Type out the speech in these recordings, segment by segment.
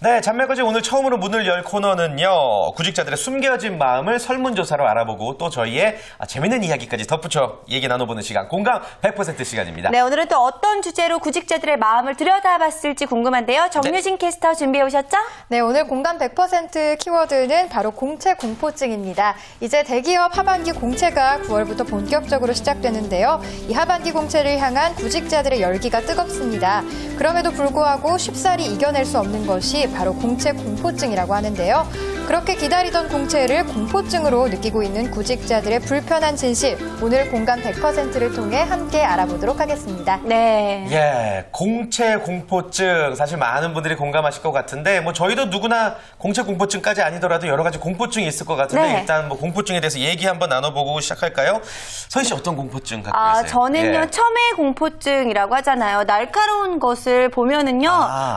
네, 잔매거진 오늘 처음으로 문을 열 코너는요. 구직자들의 숨겨진 마음을 설문조사로 알아보고 또 저희의 재밌는 이야기까지 덧붙여 얘기 나눠보는 시간, 공감 100% 시간입니다. 네, 오늘은 또 어떤 주제로 구직자들의 마음을 들여다봤을지 궁금한데요. 정유진 캐스터 준비해 오셨죠? 네, 오늘 공감 100% 키워드는 바로 공채 공포증입니다. 이제 대기업 하반기 공채가 9월부터 본격적으로 시작되는데요. 이 하반기 공채를 향한 구직자들의 열기가 뜨겁습니다. 그럼에도 불구하고 쉽사리 이겨낼 수 없는 것이 바로 공채 공포증이라고 하는데요. 그렇게 기다리던 공채를 공포증으로 느끼고 있는 구직자들의 불편한 진실, 오늘 공감 100%를 통해 함께 알아보도록 하겠습니다. 네. 예, 공채 공포증 사실 많은 분들이 공감하실 것 같은데 뭐 저희도 누구나 공채 공포증까지 아니더라도 여러 가지 공포증이 있을 것 같은데 네. 일단 뭐 공포증에 대해서 얘기 한번 나눠보고 시작할까요? 서희 씨 어떤 공포증 갖고 계세요? 저는요, 예. 첨예 공포증이라고 하잖아요. 날카로운 것을 보면은요,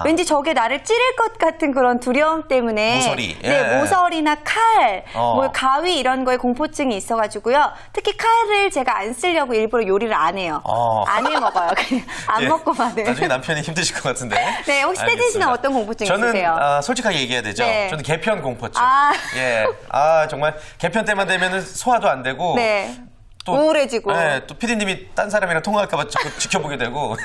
왠지 저게 나를 찌를 것 같은 그런 두려움 때문에. 모서리. 예. 네, 모서리나 칼, 어. 가위 이런 거에 공포증이 있어가지고요. 특히 칼을 제가 안 쓰려고 일부러 요리를 안 해요. 안 해 먹어요. 그냥 안 예. 먹고만은. 나중에 남편이 힘드실 것 같은데. 네, 혹시 태진 씨는 어떤 공포증 있으세요? 저는 솔직하게 얘기해야 되죠. 네. 저는 개편 공포증. 예. 정말 개편 때만 되면은 소화도 안 되고. 네. 또, 우울해지고. 네, 또 PD님이 딴 사람이랑 통화할까봐 자꾸 지켜보게 되고.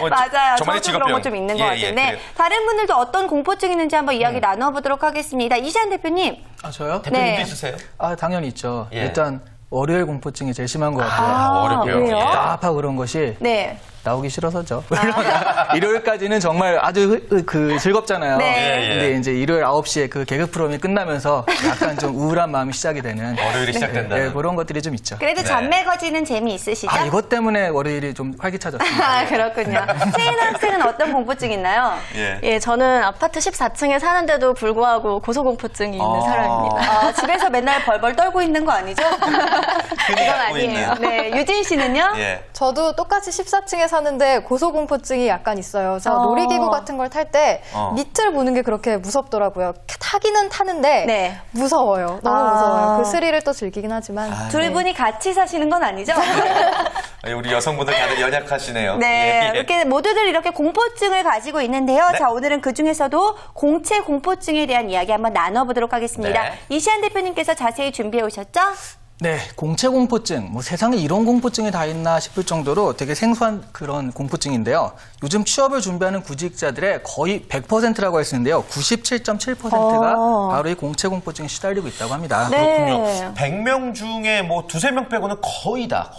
맞아요. 저만의 저도 그런 거 좀 있는 것 같은데. 그래요. 다른 분들도 어떤 공포증 있는지 한번 이야기 나눠보도록 하겠습니다. 이시안 대표님. 저요? 대표님도 네. 있으세요? 당연히 있죠. 예. 일단 월요일 공포증이 제일 심한 것 같아요. 월요일요? 왜요? 답답하고 그런 것이 네. 나오기 싫어서죠. 일요일까지는 정말 아주 즐겁잖아요. 네. 예. 근데 이제 일요일 9시에 그 개그 프로그램이 끝나면서 약간 좀 우울한 마음이 시작이 되는 월요일이 시작된다. 네, 그런 것들이 좀 있죠. 그래도 네. 잔매거지는 재미있으시죠? 이것 때문에 월요일이 좀 활기차졌습니다. 그렇군요. 세인 학생은 어떤 공포증 있나요? 예, 저는 아파트 14층에 사는데도 불구하고 고소공포증이 있는 사람입니다. 집에서 맨날 벌벌 떨고 있는 거 아니죠? 그건 아니에요. 네, 유진 씨는요? 예. 저도 똑같이 14층에 사는데 고소공포증이 약간 있어요. 제가 어. 놀이기구 같은 걸 탈 때 어. 밑을 보는 게 그렇게 무섭더라고요. 타기는 타는데 네. 무서워요. 너무 아. 무서워요. 그 스릴을 또 즐기긴 하지만. 둘 분이 같이 사시는 건 아니죠? 우리 여성분들 다들 연약하시네요. 네, 예. 이렇게 모두들 이렇게 공포증을 가지고 있는데요. 네. 자, 오늘은 그 중에서도 공채 공포증에 대한 이야기 한번 나눠보도록 하겠습니다. 네. 이시안 대표님께서 자세히 준비해 오셨죠? 네, 공채 공포증. 세상에 이런 공포증이 다 있나 싶을 정도로 되게 생소한 그런 공포증인데요. 요즘 취업을 준비하는 구직자들의 거의 100%라고 할 수 있는데요. 97.7%가 바로 이 공채 공포증에 시달리고 있다고 합니다. 네. 100명 중에 뭐 두세 명 빼고는 거의 다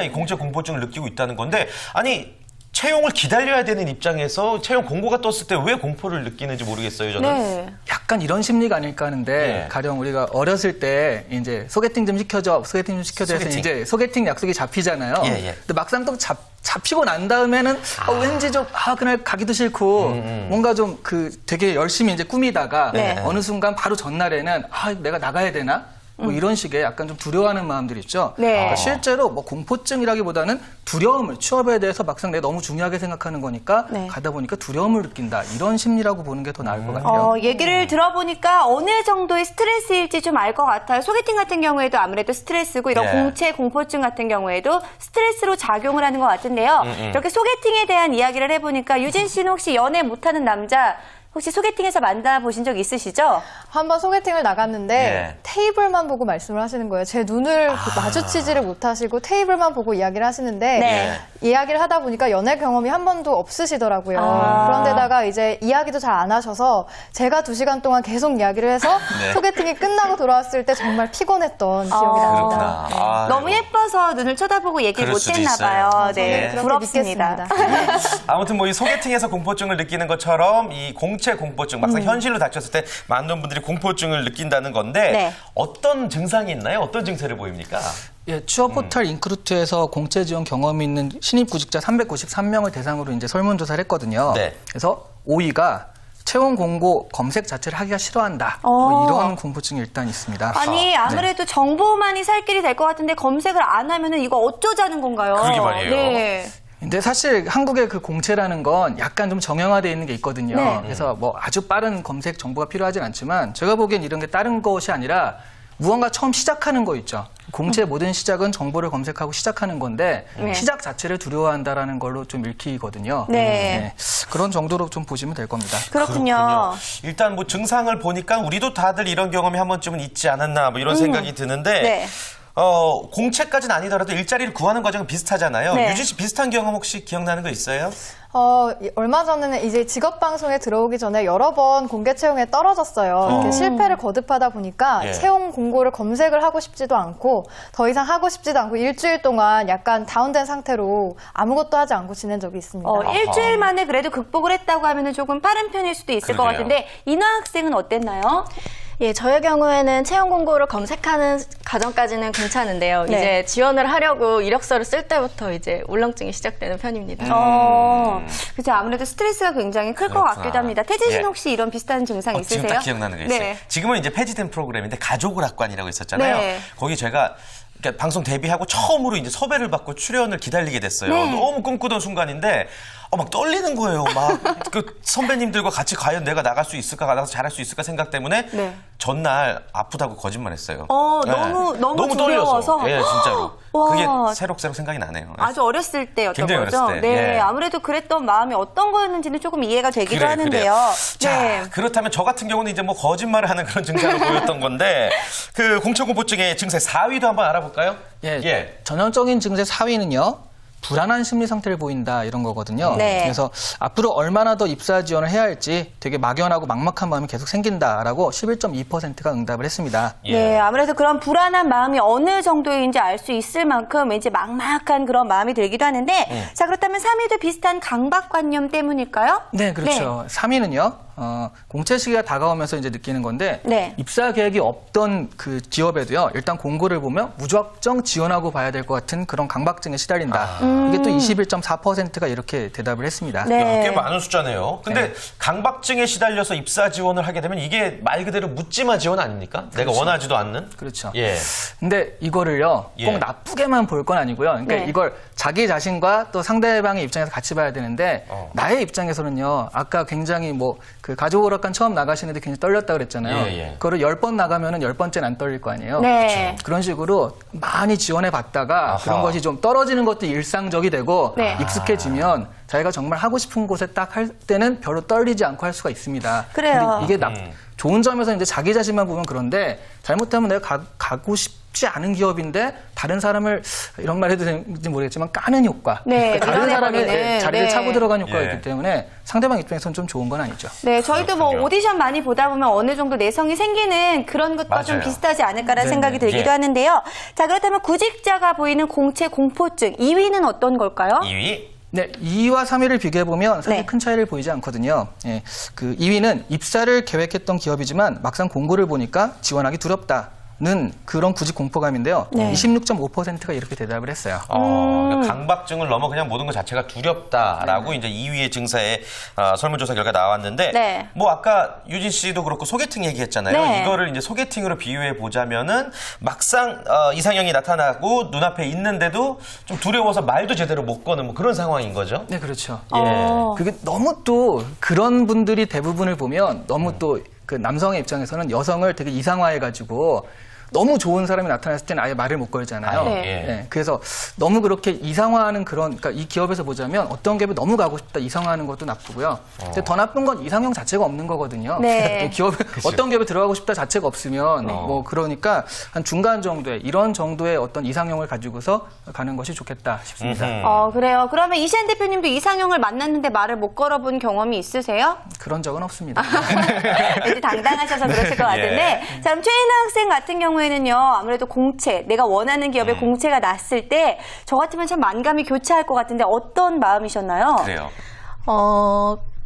이 공채 공포증을 느끼고 있다는 건데, 아니, 채용을 기다려야 되는 입장에서 채용 공고가 떴을 때 왜 공포를 느끼는지 모르겠어요, 저는. 네. 약간 이런 심리가 아닐까 하는데, 예. 가령 우리가 어렸을 때 이제 소개팅 좀 시켜줘, 소개팅 좀 시켜줘 해서 소개팅. 이제 소개팅 약속이 잡히잖아요. 예, 예. 근데 막상 또 잡히고 난 다음에는 왠지 좀 그날 가기도 싫고 뭔가 좀 되게 열심히 이제 꾸미다가 네. 어느 순간 바로 전날에는 내가 나가야 되나? 뭐 이런 식의 약간 좀 두려워하는 마음들이 있죠. 네. 그러니까 실제로 뭐 공포증이라기보다는 두려움을, 취업에 대해서 막상 내가 너무 중요하게 생각하는 거니까 네. 가다 보니까 두려움을 느낀다. 이런 심리라고 보는 게 더 나을 것 같아요. 얘기를 들어보니까 어느 정도의 스트레스일지 좀 알 것 같아요. 소개팅 같은 경우에도 아무래도 스트레스고 이런 네. 공채 공포증 같은 경우에도 스트레스로 작용을 하는 것 같은데요. 이렇게 소개팅에 대한 이야기를 해보니까 유진 씨는 혹시 연애 못하는 남자 혹시 소개팅에서 만나보신 적 있으시죠? 한번 소개팅을 나갔는데 예. 테이블만 보고 말씀을 하시는 거예요. 제 눈을 마주치지를 못하시고 테이블만 보고 이야기를 하시는데 네. 이야기를 하다 보니까 연애 경험이 한 번도 없으시더라고요. 그런데다가 이제 이야기도 잘 안 하셔서 제가 2시간 동안 계속 이야기를 해서 네. 소개팅이 끝나고 돌아왔을 때 정말 피곤했던 기억이 납니다. 그렇구나. 너무 예뻐서 눈을 쳐다보고 얘기를 그럴 수도 못했나 있어요. 봐요. 네, 네. 그렇게 부럽습니다. 믿겠습니다. 아무튼 뭐 이 소개팅에서 공포증을 느끼는 것처럼 이 공채 공포증, 막상 현실로 닥쳤을 때 많은 분들이 공포증을 느낀다는 건데 네. 어떤 증상이 있나요? 어떤 증세를 보입니까? 예, 취업 포털 인크루트에서 공채 지원 경험이 있는 신입 구직자 393명을 대상으로 이제 설문조사를 했거든요. 네. 그래서 5위가 채용 공고 검색 자체를 하기가 싫어한다. 뭐 이런 공포증이 일단 있습니다. 아니 아무래도 정보만이 살 길이 될 것 같은데 검색을 안 하면은 이거 어쩌자는 건가요? 그러게 말이에요. 네. 근데 사실 한국의 그 공채라는 건 약간 좀 정형화되어 있는 게 있거든요. 네. 그래서 뭐 아주 빠른 검색 정보가 필요하진 않지만 제가 보기엔 이런 게 다른 것이 아니라 무언가 처음 시작하는 거 있죠. 공채의 모든 시작은 정보를 검색하고 시작하는 건데 네. 시작 자체를 두려워한다라는 걸로 좀 읽히거든요. 네. 그런 정도로 좀 보시면 될 겁니다. 그렇군요. 일단 뭐 증상을 보니까 우리도 다들 이런 경험이 한 번쯤은 있지 않았나 뭐 이런 생각이 드는데 네. 공채까지는 아니더라도 일자리를 구하는 과정은 비슷하잖아요. 네. 유진 씨 비슷한 경험 혹시 기억나는 거 있어요? 얼마 전에는 이제 직업방송에 들어오기 전에 여러 번 공개 채용에 떨어졌어요. 이렇게 실패를 거듭하다 보니까 예. 채용 공고를 검색을 하고 싶지도 않고 더 이상 하고 싶지도 않고 일주일 동안 약간 다운된 상태로 아무것도 하지 않고 지낸 적이 있습니다. 일주일 만에 그래도 극복을 했다고 하면 조금 빠른 편일 수도 있을 것 그러게요. 같은데 이나 학생은 어땠나요? 예, 저의 경우에는 채용 공고를 검색하는 과정까지는 괜찮은데요. 네. 이제 지원을 하려고 이력서를 쓸 때부터 이제 울렁증이 시작되는 편입니다. 그죠. 아무래도 스트레스가 굉장히 클 것 그렇구나. 같기도 합니다. 태진 씨는 예. 혹시 이런 비슷한 증상 있으세요? 지금 딱 기억나는 게 있어요. 네. 지금은 이제 폐지된 프로그램인데 가족오락관이라고 있었잖아요. 네. 거기 제가 그러니까 방송 데뷔하고 처음으로 이제 섭외를 받고 출연을 기다리게 됐어요. 네. 너무 꿈꾸던 순간인데 막 떨리는 거예요. 막 그 선배님들과 같이 과연 내가 나갈 수 있을까, 나가서 잘할 수 있을까 생각 때문에 네. 전날 아프다고 거짓말했어요. 너무 두려워서? 떨려서. 예, 진짜로. 와. 그게 새록새록 생각이 나네요. 아주 어렸을 때였던 굉장히 거죠. 어렸을 때. 네, 예. 아무래도 그랬던 마음이 어떤 거였는지는 조금 이해가 되기도 그래요. 하는데요. 자, 네. 그렇다면 저 같은 경우는 이제 뭐 거짓말을 하는 그런 증상을 보였던 건데 그 공채공포증의 증세 4위도 한번 알아볼까요? 예. 전형적인 증세 4위는요. 불안한 심리 상태를 보인다 이런 거거든요. 네. 그래서 앞으로 얼마나 더 입사 지원을 해야 할지 되게 막연하고 막막한 마음이 계속 생긴다라고 11.2%가 응답을 했습니다. 네, 아무래도 그런 불안한 마음이 어느 정도인지 알 수 있을 만큼 왠지 막막한 그런 마음이 들기도 하는데 자, 그렇다면 3위도 비슷한 강박관념 때문일까요? 네, 그렇죠. 3위는요. 공채 시기가 다가오면서 이제 느끼는 건데 네. 입사 계획이 없던 그 기업에도요. 일단 공고를 보면 무작정 지원하고 봐야 될 것 같은 그런 강박증에 시달린다. 이게 또 21.4%가 이렇게 대답을 했습니다. 네. 꽤 많은 숫자네요. 근데 강박증에 시달려서 입사 지원을 하게 되면 이게 말 그대로 묻지마 지원 아닙니까? 내가 원하지도 않는? 그렇죠. 예. 근데 이거를요, 예. 꼭 나쁘게만 볼 건 아니고요. 그러니까 네. 이걸 자기 자신과 또 상대방의 입장에서 같이 봐야 되는데, 나의 입장에서는요, 아까 굉장히 그 가족오락관 처음 나가시는데 굉장히 떨렸다 그랬잖아요. 예, 예. 그거를 10번 나가면은 10번째는 안 떨릴 거 아니에요. 네. 그런 식으로 많이 지원해 봤다가 그런 것이 좀 떨어지는 것도 일상적이 되고 네. 익숙해지면 자기가 정말 하고 싶은 곳에 딱 할 때는 별로 떨리지 않고 할 수가 있습니다. 그래요. 근데 이게 좋은 점에서 이제 자기 자신만 보면 그런데 잘못하면 내가 가고 싶지 않은 기업인데 다른 사람을 이런 말 해도 되는지 모르겠지만 까는 효과. 네, 그러니까 다른 사람의 밀어내버리는. 자리를 네. 차고 들어간 효과가 예. 있기 때문에 상대방 입장에서는 좀 좋은 건 아니죠. 네, 저희도 뭐 그렇군요. 오디션 많이 보다 보면 어느 정도 내성이 생기는 그런 것과 좀 맞아요. 비슷하지 않을까라는 네네. 생각이 들기도 예. 하는데요. 자, 그렇다면 구직자가 보이는 공채 공포증 2위는 어떤 걸까요? 2위. 네, 2위와 3위를 비교해보면 사실 네. 큰 차이를 보이지 않거든요. 예, 그 2위는 입사를 계획했던 기업이지만 막상 공고를 보니까 지원하기 두렵다는 그런 구직 공포감인데요. 네. 26.5%가 이렇게 대답을 했어요. 그러니까 강박증을 넘어 그냥 모든 것 자체가 두렵다라고 이제 2위의 증사의 설문조사 결과 나왔는데 네. 뭐 아까 유진 씨도 그렇고 소개팅 얘기했잖아요. 네. 이거를 이제 소개팅으로 비유해 보자면은 막상 이상형이 나타나고 눈앞에 있는데도 좀 두려워서 말도 제대로 못 거는 뭐 그런 상황인 거죠. 네, 그렇죠. 어. 그게 너무 또 그런 분들이 대부분을 보면 너무 또 그 남성의 입장에서는 여성을 되게 이상화해가지고 너무 좋은 사람이 나타났을 때는 아예 말을 못 걸잖아요. 네. 예, 그래서 너무 그렇게 이상화하는 그러니까 이 기업에서 보자면 어떤 기업에 너무 가고 싶다 이상화하는 것도 나쁘고요. 근데 더 나쁜 건 이상형 자체가 없는 거거든요. 네. 기업에 어떤 기업에 들어가고 싶다 자체가 없으면 뭐 그러니까 한 중간 정도의 이런 정도의 어떤 이상형을 가지고서 가는 것이 좋겠다 싶습니다. 그래요. 그러면 이시안 대표님도 이상형을 만났는데 말을 못 걸어본 경험이 있으세요? 그런 적은 없습니다. 왠지 당당하셔서 그러실 것 같은데. 자, 그럼 최인아 학생 같은 경우에는요, 아무래도 공채, 내가 원하는 기업에 공채가 났을 때, 저 같으면 참 만감이 교차할 것 같은데 어떤 마음이셨나요? 그래요.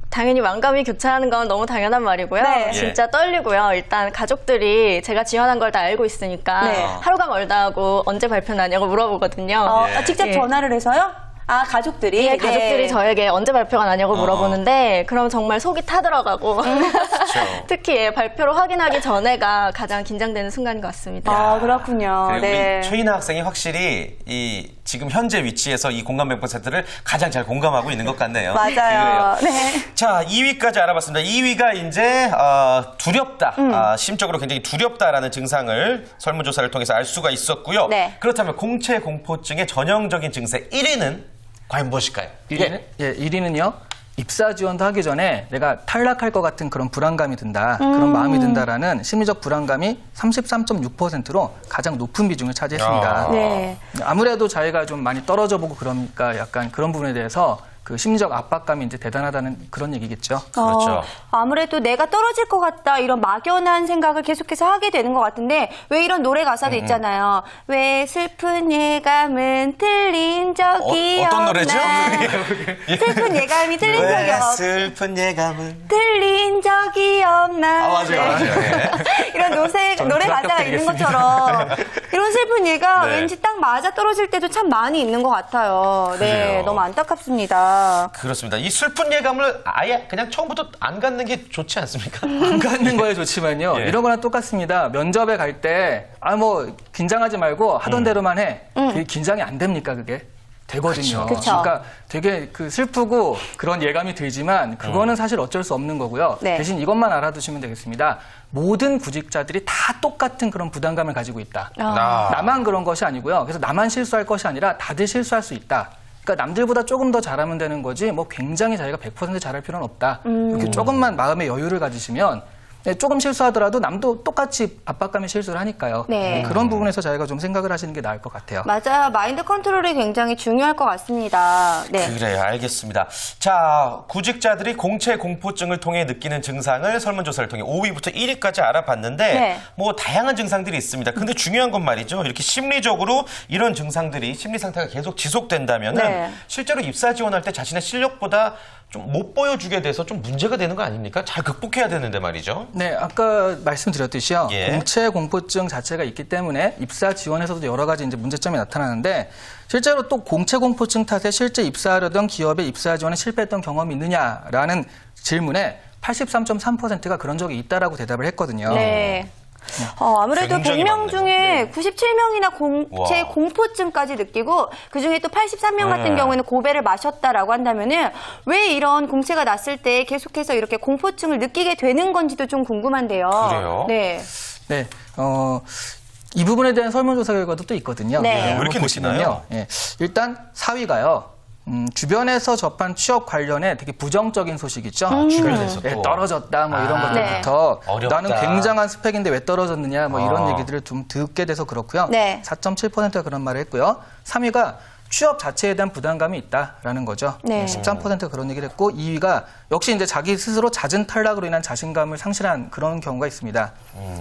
당연히 만감이 교차하는 건 너무 당연한 말이고요. 네. 진짜 떨리고요. 일단 가족들이 제가 지원한 걸 다 알고 있으니까 네. 하루가 멀다 하고 언제 발표 나냐고 물어보거든요. 직접 예. 전화를 해서요? 아, 가족들이? 예, 가족들이 네. 저에게 언제 발표가 나냐고 물어보는데 그럼 정말 속이 타들어가고 특히 예, 발표로 확인하기 전에가 가장 긴장되는 순간인 것 같습니다. 아, 그렇군요. 그리고 네. 우리 최인아 학생이 확실히 이 지금 현재 위치에서 이 공감 100%를 가장 잘 공감하고 있는 것 같네요. 맞아요. 그래요. 네. 자, 2위까지 알아봤습니다. 2위가 이제 두렵다. 심적으로 굉장히 두렵다라는 증상을 설문조사를 통해서 알 수가 있었고요. 네. 그렇다면 공채 공포증의 전형적인 증세 1위는 과연 무엇일까요? 1위는요. 입사 지원도 하기 전에 내가 탈락할 것 같은 그런 불안감이 든다, 그런 마음이 든다라는 심리적 불안감이 33.6%로 가장 높은 비중을 차지했습니다. 네. 아무래도 자기가 좀 많이 떨어져 보고 그러니까 약간 그런 부분에 대해서 그 심리적 압박감이 이제 대단하다는 그런 얘기겠죠. 그렇죠. 아무래도 내가 떨어질 것 같다 이런 막연한 생각을 계속해서 하게 되는 것 같은데 왜 이런 노래 가사도 있잖아요. 왜 슬픈 예감은 틀린 적이 어떤 노래죠? 없나. 슬픈 예감이 틀린 적이 왜 없나. 슬픈 예감은 틀린 적이 없나. 맞아요. 네. 맞아요. 예. 이런 노래 가사가 있는 것처럼 이런 슬픈 예가 네. 왠지 딱 맞아 떨어질 때도 참 많이 있는 것 같아요. 네, 그래요. 너무 안타깝습니다. 그렇습니다. 이 슬픈 예감을 아예 그냥 처음부터 안 갖는 게 좋지 않습니까? 안 갖는 거에 좋지만요. 예. 이런 거랑 똑같습니다. 면접에 갈 때, 긴장하지 말고 하던 대로만 해. 그게 긴장이 안 됩니까, 그게? 되거든요. 그쵸. 그러니까 되게 슬프고 그런 예감이 들지만 그거는 사실 어쩔 수 없는 거고요. 네. 대신 이것만 알아두시면 되겠습니다. 모든 구직자들이 다 똑같은 그런 부담감을 가지고 있다. 나만 그런 것이 아니고요. 그래서 나만 실수할 것이 아니라 다들 실수할 수 있다. 그러니까 남들보다 조금 더 잘하면 되는 거지 뭐 굉장히 자기가 100% 잘할 필요는 없다. 이렇게 조금만 마음의 여유를 가지시면 조금 실수하더라도 남도 똑같이 압박감에 실수를 하니까요. 네. 그런 부분에서 자기가 좀 생각을 하시는 게 나을 것 같아요. 맞아요. 마인드 컨트롤이 굉장히 중요할 것 같습니다. 네. 그래요. 알겠습니다. 자, 구직자들이 공채 공포증을 통해 느끼는 증상을 설문조사를 통해 5위부터 1위까지 알아봤는데 네. 뭐 다양한 증상들이 있습니다. 근데 중요한 건 말이죠. 이렇게 심리적으로 이런 증상들이 심리 상태가 계속 지속된다면은 네. 실제로 입사 지원할 때 자신의 실력보다 좀 못 보여주게 돼서 좀 문제가 되는 거 아닙니까? 잘 극복해야 되는데 말이죠. 네, 아까 말씀드렸듯이요. 예. 공채 공포증 자체가 있기 때문에 입사 지원에서도 여러 가지 이제 문제점이 나타나는데 실제로 또 공채 공포증 탓에 실제 입사하려던 기업에 입사 지원에 실패했던 경험이 있느냐라는 질문에 83.3%가 그런 적이 있다라고 대답을 했거든요. 네. 아무래도 굉장히 100명 많네요. 중에 97명이나 공채 와. 공포증까지 느끼고 그중에 또 83명 같은 경우에는 고배를 마셨다라고 한다면은 왜 이런 공채가 났을 때 계속해서 이렇게 공포증을 느끼게 되는 건지도 좀 궁금한데요. 그래요? 네. 네, 이 부분에 대한 설문조사 결과도 또 있거든요. 네. 왜 이렇게 한번 보시면요. 느끼나요? 예, 일단 4위가요. 주변에서 접한 취업 관련해 되게 부정적인 소식 있죠. 주변에서 예, 또. 떨어졌다 뭐 이런 아, 것들부터 어렵다. 나는 굉장한 스펙인데 왜 떨어졌느냐 뭐 이런 아. 얘기들을 좀 듣게 돼서 그렇고요. 네. 4.7%가 그런 말을 했고요. 3위가 취업 자체에 대한 부담감이 있다라는 거죠. 네. 13%가 그런 얘기를 했고 2위가 역시 이제 자기 스스로 잦은 탈락으로 인한 자신감을 상실한 그런 경우가 있습니다.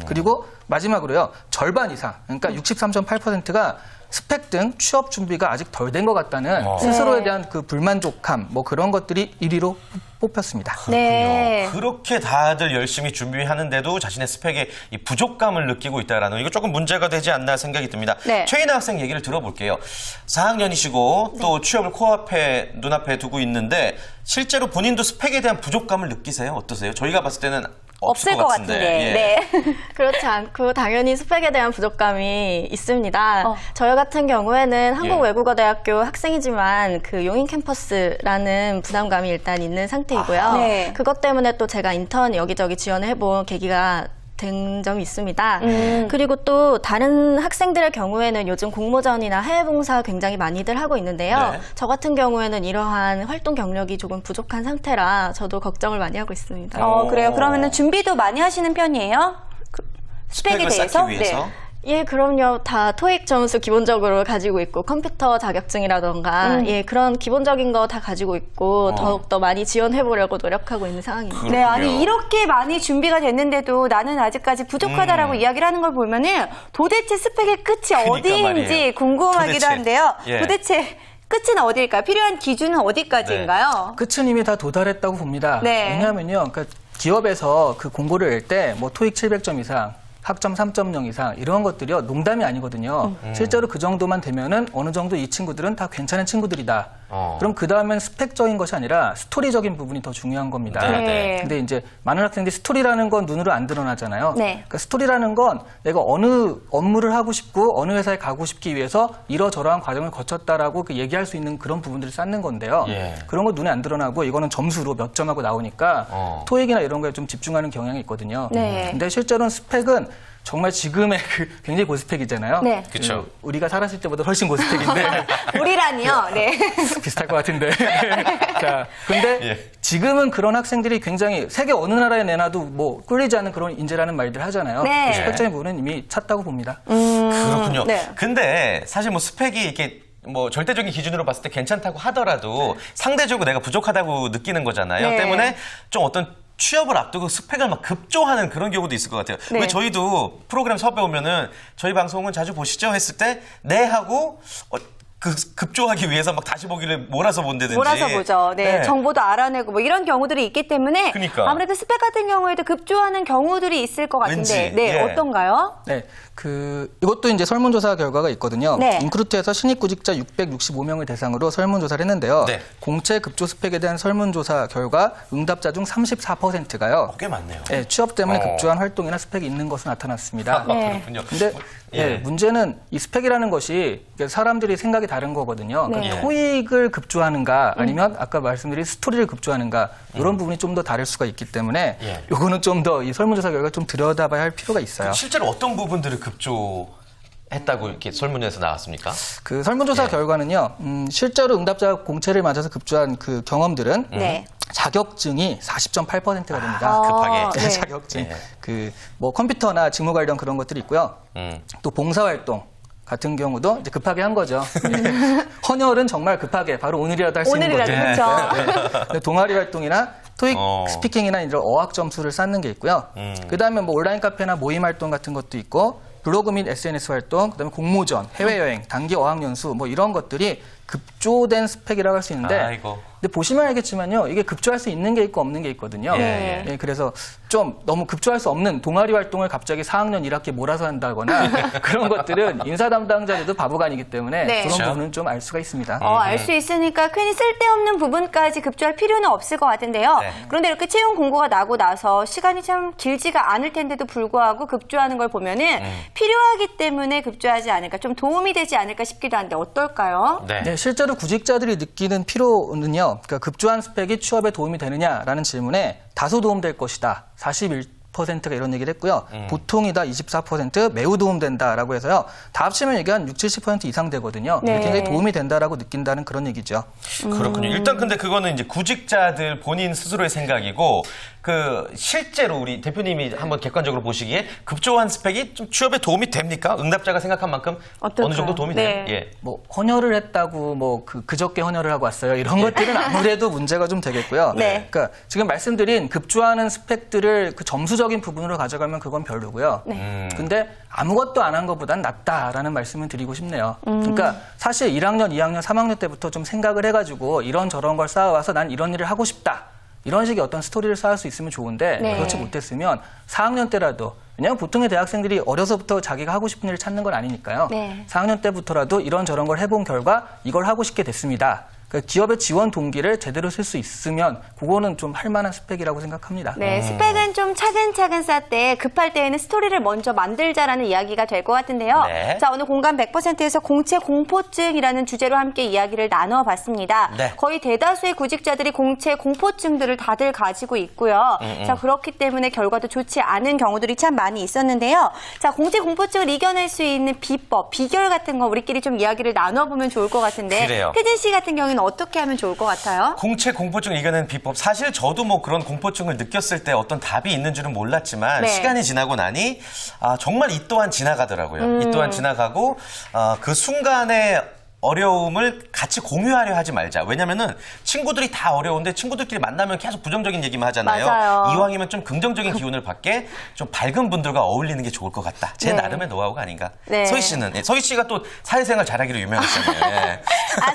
그리고 마지막으로요. 절반 이상 그러니까 63.8%가 스펙 등 취업 준비가 아직 덜 된 것 같다는 스스로에 네. 대한 그 불만족함 뭐 그런 것들이 1위로 뽑혔습니다. 네. 그렇게 다들 열심히 준비하는데도 자신의 스펙에 이 부족감을 느끼고 있다라는 이거 조금 문제가 되지 않나 생각이 듭니다. 네. 최인아 학생 얘기를 들어볼게요. 4학년이시고 또 취업을 코앞에 눈앞에 두고 있는데 실제로 본인도 스펙에 대한 부족감을 느끼세요? 어떠세요? 저희가 봤을 때는 없을 것 같은데. 예. 네. 그렇지 않고 당연히 스펙에 대한 부족감이 있습니다. 어. 저희 같은 경우에는 예. 한국외국어대학교 학생이지만 그 용인 캠퍼스라는 부담감이 일단 있는 상태이고요. 네. 그것 때문에 또 제가 인턴 여기저기 지원을 해본 계기가 된 점이 있습니다. 그리고 또 다른 학생들의 경우에는 요즘 공모전이나 해외 봉사 굉장히 많이들 하고 있는데요. 네. 저 같은 경우에는 이러한 활동 경력이 조금 부족한 상태라 저도 걱정을 많이 하고 있습니다. 그래요. 그러면은 준비도 많이 하시는 편이에요? 스펙에 스펙을 대해서? 쌓기 위해서? 네. 예, 그럼요. 다 토익 점수 기본적으로 가지고 있고 컴퓨터 자격증이라던가 예, 그런 기본적인 거 다 가지고 있고 더욱더 많이 지원해 보려고 노력하고 있는 상황입니다. 네, 아니 이렇게 많이 준비가 됐는데도 나는 아직까지 부족하다라고 이야기를 하는 걸 보면은 도대체 스펙의 끝이 그러니까 어디인지 말이에요. 궁금하기도 도대체. 한데요. 예. 도대체 끝은 어디일까요? 필요한 기준은 어디까지인가요? 끝은 이미 다 도달했다고 봅니다. 네. 왜냐하면요, 그러니까 기업에서 그 공고를 낼 때 뭐 토익 700점 이상, 학점 3.0 이상 이런 것들이요 농담이 아니거든요. 실제로 그 정도만 되면은 어느 정도 이 친구들은 다 괜찮은 친구들이다. 그럼 그 다음엔 스펙적인 것이 아니라 스토리적인 부분이 더 중요한 겁니다. 네. 근데 이제 많은 학생들이 스토리라는 건 눈으로 안 드러나잖아요. 네. 그러니까 스토리라는 건 내가 어느 업무를 하고 싶고 어느 회사에 가고 싶기 위해서 이러저러한 과정을 거쳤다라고 그 얘기할 수 있는 그런 부분들을 쌓는 건데요. 예. 그런 거 눈에 안 드러나고 이거는 점수로 몇 점하고 나오니까 토익이나 이런 거에 좀 집중하는 경향이 있거든요. 네. 근데 실제로는 스펙은 정말 지금의 그 굉장히 고스펙이잖아요. 네. 그쵸. 우리가 살았을 때보다 훨씬 고스펙인데 우리라니요. 네. 비슷할 것 같은데. 자, 근데 예. 지금은 그런 학생들이 굉장히 세계 어느 나라에 내놔도 뭐 꿀리지 않는 그런 인재라는 말들 하잖아요. 네. 그 스펙적인 부분은 이미 찼다고 봅니다. 그렇군요. 네. 근데 사실 뭐 스펙이 이렇게 뭐 절대적인 기준으로 봤을 때 괜찮다고 하더라도 상대적으로 내가 부족하다고 느끼는 거잖아요. 네. 때문에 좀 어떤 취업을 앞두고 스펙을 막 급조하는 그런 경우도 있을 것 같아요. 네. 왜 저희도 프로그램 섭외 오면은 저희 방송은 자주 보시죠 했을 때 네 하고 그 급조하기 위해서 막 다시 보기를 몰아서 본다든지. 몰아서 보죠. 네. 네. 정보도 알아내고 뭐 이런 경우들이 있기 때문에 그러니까. 아무래도 스펙 같은 경우에도 급조하는 경우들이 있을 것 같은데 왠지, 네, 예. 어떤가요? 네, 이것도 이제 설문조사 결과가 있거든요. 네. 인크루트에서 신입구직자 665명을 대상으로 설문조사를 했는데요. 네. 공채 급조 스펙에 대한 설문조사 결과 응답자 중 34%가요. 꽤 많네요. 네, 취업 때문에 급조한 활동이나 스펙이 있는 것으로 나타났습니다. 아, 네. 그렇군요. 근데 예. 문제는 이 스펙이라는 것이 사람들이 생각이 다른 거거든요. 네. 그러니까 예. 토익을 급조하는가 아니면 아까 말씀드린 스토리를 급조하는가 이런 부분이 좀 더 다를 수가 있기 때문에 예. 요거는 좀 더 이 설문조사 결과 좀 들여다봐야 할 필요가 있어요. 실제로 어떤 부분들을 급조했다고 이렇게 설문에서 나왔습니까? 그 설문조사 예. 결과는요, 실제로 응답자 공채를 맞아서 급조한 그 경험들은 네. 자격증이 40.8%가 됩니다. 아, 급하게. 네. 자격증. 예. 뭐 컴퓨터나 직무 관련 그런 것들이 있고요. 또 봉사활동 같은 경우도 이제 급하게 한 거죠. 헌혈은 정말 급하게 바로 오늘이라도 할 수 있는 거죠. 오늘이라도 그렇죠. 근데 동아리 활동이나 토익 스피킹이나 이런 어학 점수를 쌓는 게 있고요. 그다음에 뭐 온라인 카페나 모임 활동 같은 것도 있고 블로그 및 SNS 활동, 그다음에 공모전, 해외여행, 단기 어학연수 뭐 이런 것들이 급조된 스펙이라고 할 수 있는데 아이고. 근데 보시면 알겠지만요. 이게 급조할 수 있는 게 있고 없는 게 있거든요. 예, 예, 그래서 좀 너무 급조할 수 없는 동아리 활동을 갑자기 4학년 1학기 몰아서 한다거나 그런 것들은 인사 담당자들도 바보가 아니기 때문에 네. 그런 그렇죠. 부분은 좀 알 수가 있습니다. 알 수 있으니까 괜히 쓸데없는 부분까지 급조할 필요는 없을 것 같은데요. 네. 그런데 이렇게 채용 공고가 나고 나서 시간이 참 길지가 않을 텐데도 불구하고 급조하는 걸 보면은 필요하기 때문에 급조하지 않을까, 좀 도움이 되지 않을까 싶기도 한데 어떨까요? 네. 네, 실제로 구직자들이 느끼는 피로는요. 그러니까 급조한 스펙이 취업에 도움이 되느냐라는 질문에 다소 도움될 것이다. 41%가 이런 얘기를 했고요. 보통이다 24%, 매우 도움된다라고 해서요. 다 합치면 이게 한 60-70% 이상 되거든요. 네. 굉장히 도움이 된다라고 느낀다는 그런 얘기죠. 그렇군요. 일단 근데 그거는 이제 구직자들 본인 스스로의 생각이고 그 실제로 우리 대표님이 한번 객관적으로 보시기에 급조한 스펙이 좀 취업에 도움이 됩니까? 응답자가 생각한 만큼 어떨까요? 어느 정도 도움이 네. 돼요? 예. 뭐 헌혈을 했다고 뭐 그저께 헌혈을 하고 왔어요. 이런 것들은 아무래도 문제가 좀 되겠고요. 네. 그러니까 지금 말씀드린 급조하는 스펙들을 그 점수적인 부분으로 가져가면 그건 별로고요. 근데 아무것도 안 한 것보단 낫다라는 말씀을 드리고 싶네요. 그러니까 사실 1학년, 2학년, 3학년 때부터 좀 생각을 해가지고 이런저런 걸 쌓아와서 난 이런 일을 하고 싶다. 이런 식의 어떤 스토리를 쌓을 수 있으면 좋은데 네. 그렇지 못했으면 4학년 때라도 왜냐하면 보통의 대학생들이 어려서부터 자기가 하고 싶은 일을 찾는 건 아니니까요. 네. 4학년 때부터라도 이런저런 걸 해본 결과 이걸 하고 싶게 됐습니다. 그러니까 기업의 지원 동기를 제대로 쓸 수 있으면 그거는 좀 할 만한 스펙이라고 생각합니다. 네, 스펙은 좀 차근차근 쌓되 급할 때에는 스토리를 먼저 만들자라는 이야기가 될 것 같은데요. 네. 자, 오늘 공감 100%에서 공채 공포증이라는 주제로 함께 이야기를 나눠봤습니다. 네. 거의 대다수의 구직자들이 공채 공포증들을 다들 가지고 있고요. 자, 그렇기 때문에 결과도 좋지 않은 경우들이 참 많이 있었는데요. 자, 공채 공포증을 이겨낼 수 있는 비법, 비결 같은 거 우리끼리 좀 이야기를 나눠보면 좋을 것 같은데 그래요. 태진 씨 같은 경우는 어떻게 하면 좋을 것 같아요? 공채 공포증 이겨낸 비법. 사실 저도 뭐 그런 공포증을 느꼈을 때 어떤 답이 있는 줄은 몰랐지만 네. 시간이 지나고 나니 정말 이 또한 지나가더라고요. 이 또한 지나가고 그 순간에 어려움을 같이 공유하려 하지 말자. 왜냐면은 친구들이 다 어려운데 친구들끼리 만나면 계속 부정적인 얘기만 하잖아요. 맞아요. 이왕이면 좀 긍정적인 기운을 받게 좀 밝은 분들과 어울리는 게 좋을 것 같다. 제 네. 나름의 노하우가 아닌가. 네. 서희 씨는? 서희 씨가 또 사회생활 잘하기로 유명했잖아요. 예.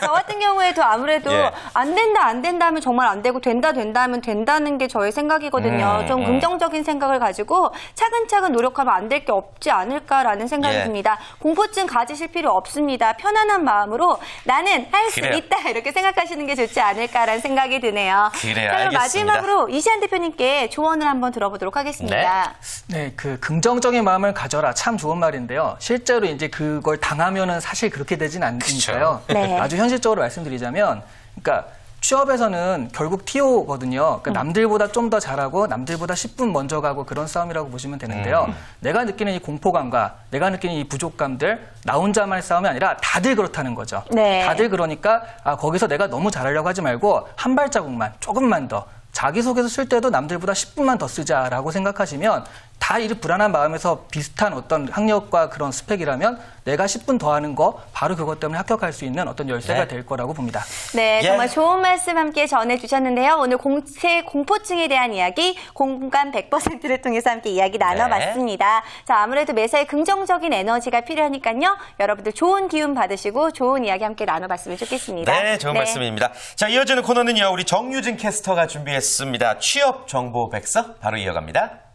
저 같은 경우에도 아무래도 예. 안 된다 하면 정말 안 되고 된다 하면 된다는 게 저의 생각이거든요. 좀 긍정적인 생각을 가지고 차근차근 노력하면 안 될 게 없지 않을까라는 생각이 예. 듭니다. 공포증 가지실 필요 없습니다. 편안한 마음으로 나는 할 수 그래요. 있다 이렇게 생각하시는 게 좋지 않을까라는 생각이 드네요. 그래요, 자, 그럼 알겠습니다. 마지막으로 이시안 대표님께 조언을 한번 들어보도록 하겠습니다. 네, 그 긍정적인 마음을 가져라 참 좋은 말인데요. 실제로 이제 그걸 당하면은 사실 그렇게 되진 않으니까요. 그쵸. 네. 아주 현실적으로 말씀드리자면, 그러니까 취업에서는 결국 TO거든요. 그러니까 남들보다 좀 더 잘하고 남들보다 10분 먼저 가고 그런 싸움이라고 보시면 되는데요. 내가 느끼는 이 공포감과 내가 느끼는 이 부족감들 나 혼자만의 싸움이 아니라 다들 그렇다는 거죠. 네. 다들 그러니까 거기서 내가 너무 잘하려고 하지 말고 한 발자국만 조금만 더 자기소개서 쓸 때도 남들보다 10분만 더 쓰자라고 생각하시면 다 이 불안한 마음에서 비슷한 어떤 학력과 그런 스펙이라면 내가 10분 더 하는 거 바로 그것 때문에 합격할 수 있는 어떤 열쇠가 네. 될 거라고 봅니다. 네, 예. 정말 좋은 말씀 함께 전해주셨는데요. 오늘 공채 공포증에 대한 이야기 공감 100%를 통해서 함께 이야기 나눠봤습니다. 자, 아무래도 매사에 긍정적인 에너지가 필요하니까요. 여러분들 좋은 기운 받으시고 좋은 이야기 함께 나눠봤으면 좋겠습니다. 네, 좋은 말씀입니다. 자, 이어지는 코너는요. 우리 정유진 캐스터가 준비했습니다. 취업 정보 백서 바로 이어갑니다.